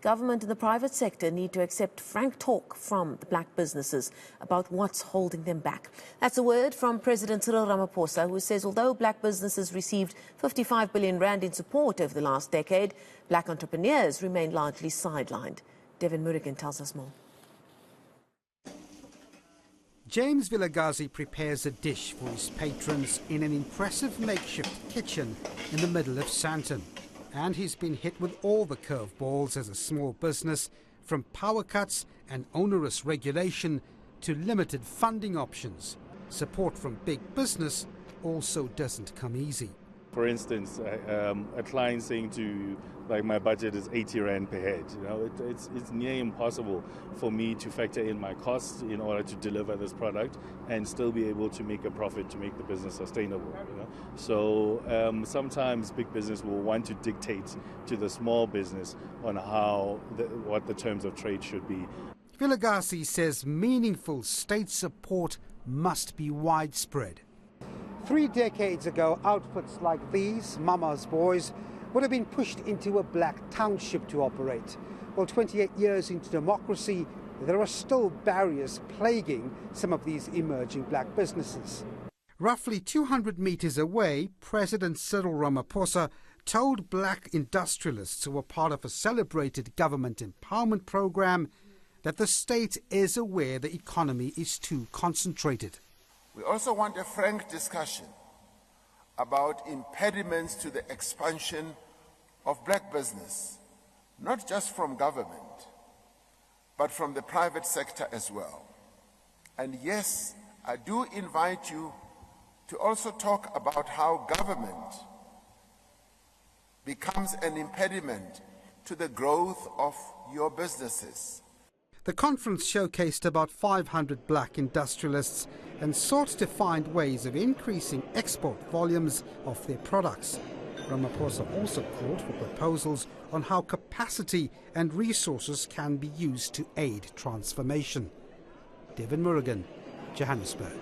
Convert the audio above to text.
government and the private sector need to accept frank talk from the black businesses about what's holding them back. That's a word from President Cyril Ramaphosa, who says although black businesses received 55 billion rand in support over the last decade, black entrepreneurs remain largely sidelined. Devan Murugan tells us more. James Vilagazi prepares a dish for his patrons in an impressive makeshift kitchen in the middle of Sandton. And he's been hit with all the curveballs as a small business, from power cuts and onerous regulation to limited funding options. Support from big business also doesn't come easy. For instance, a client saying to, like, my budget is 80 Rand per head. You know, it's near impossible for me to factor in my costs in order to deliver this product and still be able to make a profit to make the business sustainable. You know? So sometimes big business will want to dictate to the small business on what the terms of trade should be. Vilagazi says meaningful state support must be widespread. 3 decades ago, outfits like these, Mama's Boys, would have been pushed into a black township to operate. Well, 28 years into democracy, there are still barriers plaguing some of these emerging black businesses. Roughly 200 meters away, President Cyril Ramaphosa told black industrialists who were part of a celebrated government empowerment program that the state is aware the economy is too concentrated. We also want a frank discussion about impediments to the expansion of black business, not just from government, but from the private sector as well. And yes, I do invite you to also talk about how government becomes an impediment to the growth of your businesses. The conference showcased about 500 black industrialists and sought to find ways of increasing export volumes of their products. Ramaphosa also called for proposals on how capacity and resources can be used to aid transformation. Devan Murugan, Johannesburg.